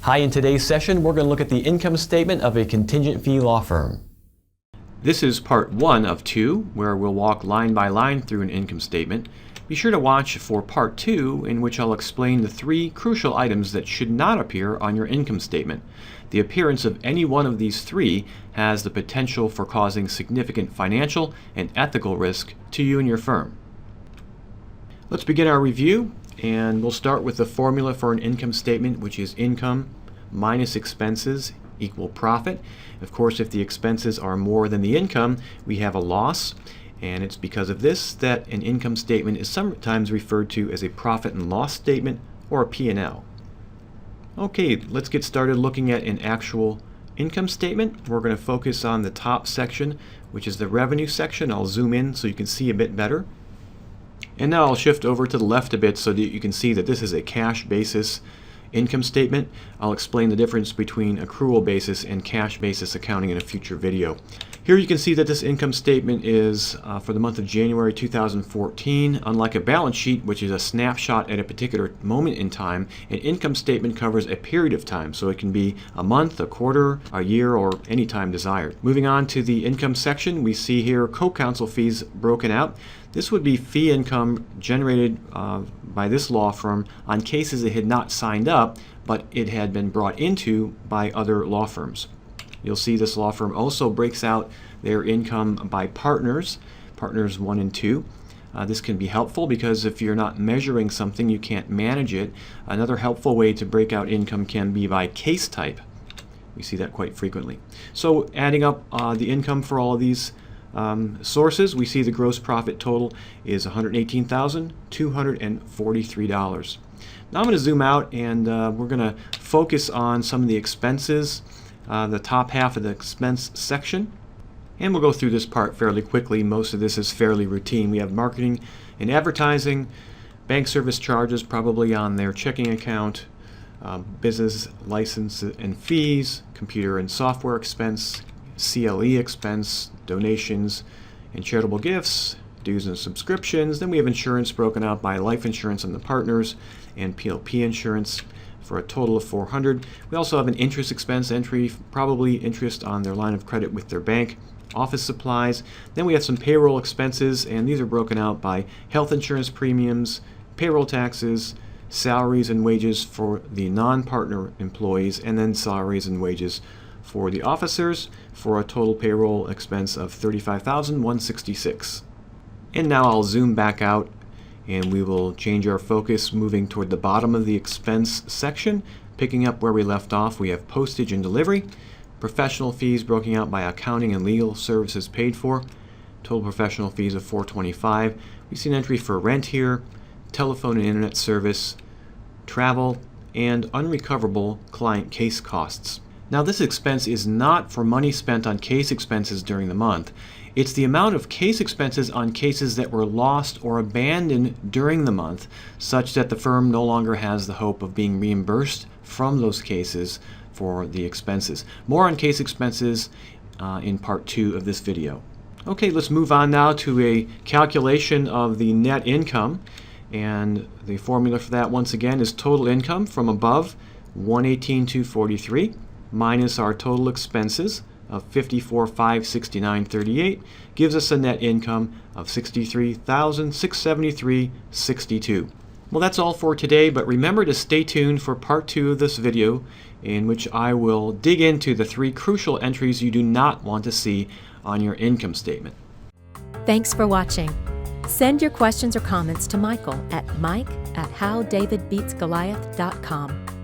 Hi, in today's session, we're going to look at the income statement of a contingent fee law firm. This is part 1 of 2, where we'll walk line by line through an income statement. Be sure to watch for part 2, in which I'll explain the 3 crucial items that should not appear on your income statement. The appearance of any one of these 3 has the potential for causing significant financial and ethical risk to you and your firm. Let's begin our review, and we'll start with the formula for an income statement, which is income minus expenses equal profit. Of course, if the expenses are more than the income, we have a loss, and it's because of this that an income statement is sometimes referred to as a profit and loss statement or a P&L. Okay, let's get started looking at an actual income statement. We're going to focus on the top section, which is the revenue section. I'll zoom in so you can see a bit better. And now I'll shift over to the left a bit so that you can see that this is a cash basis income statement. I'll explain the difference between accrual basis and cash basis accounting in a future video. Here you can see that this income statement is for the month of January 2014. Unlike a balance sheet, which is a snapshot at a particular moment in time, an income statement covers a period of time, so it can be a month, a quarter, a year, or any time desired. Moving on to the income section, we see here co-counsel fees broken out. This would be fee income generated by this law firm on cases it had not signed up, but it had been brought into by other law firms. You'll see this law firm also breaks out their income by partners 1 and 2. This can be helpful because if you're not measuring something, you can't manage it. Another helpful way to break out income can be by case type. We see that quite frequently. So adding up the income for all of these sources, we see the gross profit total is $118,243. Now I'm going to zoom out, and we're going to focus on some of the expenses, the top half of the expense section. And we'll go through this part fairly quickly. Most of this is fairly routine. We have marketing and advertising, bank service charges probably on their checking account, business license and fees, computer and software expense, CLE expense, donations and charitable gifts, dues and subscriptions. Then we have insurance broken out by life insurance on the partners and PLP insurance for a total of $400. We also have an interest expense entry, probably interest on their line of credit with their bank, office supplies. Then we have some payroll expenses, and these are broken out by health insurance premiums, payroll taxes, salaries and wages for the non-partner employees, and then salaries and wages for the officers, for a total payroll expense of $35,166. And now I'll zoom back out, and we will change our focus moving toward the bottom of the expense section. Picking up where we left off, we have postage and delivery, professional fees broken out by accounting and legal services paid for, total professional fees of $425. We see an entry for rent here, telephone and internet service, travel, and unrecoverable client case costs. Now, this expense is not for money spent on case expenses during the month. It's the amount of case expenses on cases that were lost or abandoned during the month, such that the firm no longer has the hope of being reimbursed from those cases for the expenses. More on case expenses in part 2 of this video. Okay, let's move on now to a calculation of the net income. And the formula for that, once again, is total income from above, $118,243, minus our total expenses of $54,569.38, gives us a net income of $63,673.62. Well, that's all for today, but remember to stay tuned for part 2 of this video, in which I will dig into the 3 crucial entries you do not want to see on your income statement. Thanks for watching. Send your questions or comments to Michael at mike@howdavidbeatsgoliath.com.